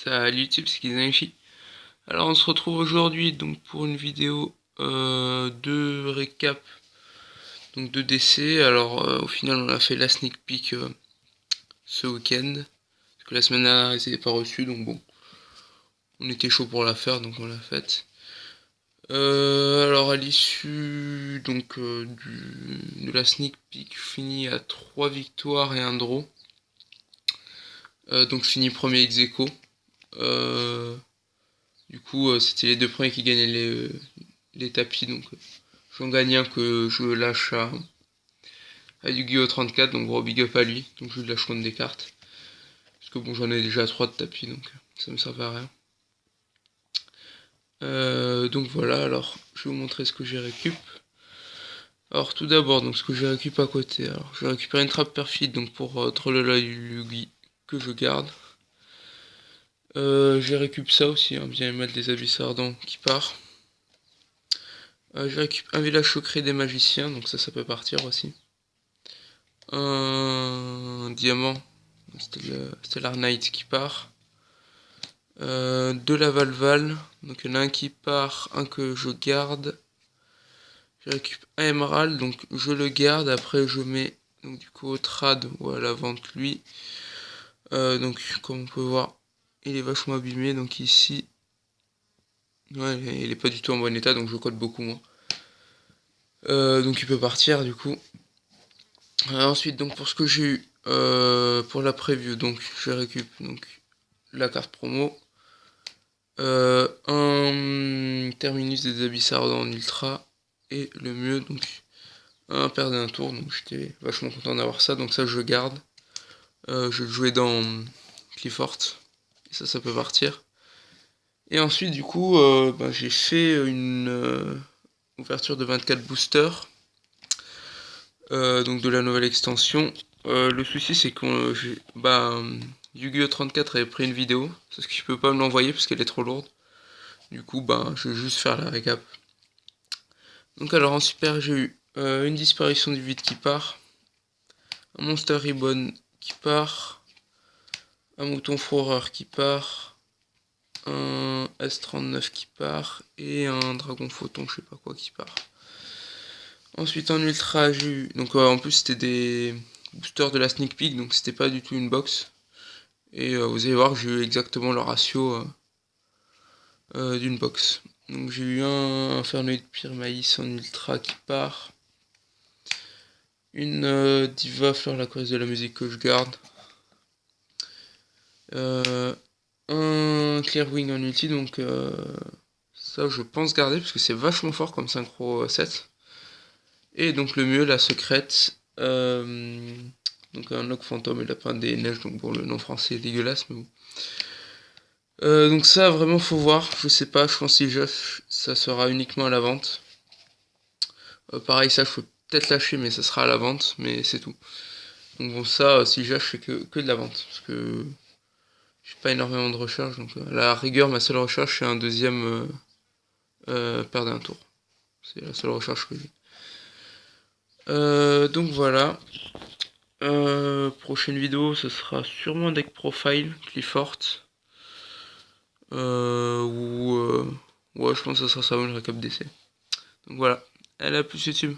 Salut YouTube, c'est Kizanishi. Alors on se retrouve aujourd'hui donc pour une vidéo de récap donc de DC. Alors au final on a fait la sneak peek ce week-end. Parce que la semaine dernière elle s'était pas reçue, donc bon. On était chaud pour la faire, donc on l'a faite. Alors à l'issue donc de la sneak peek, je finis à 3 victoires et un draw. Donc je finis premier ex aequo. Du coup, c'était les deux premiers qui gagnaient les tapis, donc j'en gagne un que je lâche à Yu-Gi-Oh 34, donc gros big up à lui, donc je lui lâche contre des cartes. Parce que bon, j'en ai déjà 3 de tapis, donc ça me sert à rien. Donc voilà, alors je vais vous montrer ce que j'ai récup. Alors tout d'abord, donc ce que j'ai récup à côté. Alors j'ai récupéré une trappe perfide donc pour Trollola Yugi que je garde. J'ai récup ça aussi, hein, bien mal des abysses ardents qui part. Je récupère un village secret des magiciens, donc ça peut partir aussi. Un diamant, Stellar Knight qui part. De la Valval, donc il y en a un qui part, un que je garde. Je récupère un émerald, donc je le garde. Après je mets donc du coup au trad ou à la vente lui. Donc comme on peut voir, il est vachement abîmé. Donc ici, ouais, il est pas du tout en bon état, donc je code beaucoup moins. Donc il peut partir du coup. Ensuite, donc pour ce que j'ai eu pour la preview, donc je récupère donc la carte promo, un terminus des abyssards en ultra et le mieux donc un perdre un tour. Donc j'étais vachement content d'avoir ça, donc ça je garde. Je le jouais dans Clifford et ça peut partir. Et ensuite du coup j'ai fait une ouverture de 24 boosters. Donc de la nouvelle extension. Le souci c'est que Yu-Gi-Oh 34 avait pris une vidéo, c'est ce qu'il peut pas me l'envoyer parce qu'elle est trop lourde. Du coup je vais juste faire la récap. Donc alors en super j'ai eu une disparition du vide qui part, un Monster Ribbon qui part, un Mouton Fourreur qui part, un S39 qui part et un Dragon Photon je sais pas quoi qui part. Ensuite en ultra j'ai eu, donc en plus c'était des boosters de la sneak peek, donc c'était pas du tout une box. Et vous allez voir que j'ai eu exactement le ratio d'une box. Donc j'ai eu un Infernoid Pire Maïs en ultra qui part. Une Diva Fleur la choriste de la musique que je garde. Un Clearwing en ulti, donc ça je pense garder parce que c'est vachement fort comme synchro 7. Et donc le mieux, la secrète. Donc un Log Fantôme et Lapin des Neiges, donc bon le nom français est dégueulasse mais bon. Donc ça vraiment faut voir, je sais pas, je pense que si ça sera uniquement à la vente. Pareil ça je peux peut-être lâcher mais ça sera à la vente, mais c'est tout. Donc bon ça si je fais que de la vente, parce que j'ai pas énormément de recherche, donc à la rigueur ma seule recherche c'est un deuxième perdre un tour. C'est la seule recherche que j'ai. Donc voilà. Prochaine vidéo ce sera sûrement deck profile, Clifford. Ouais, je pense que ça sera ça, le récap d'essai. Donc voilà. Allez, à plus YouTube.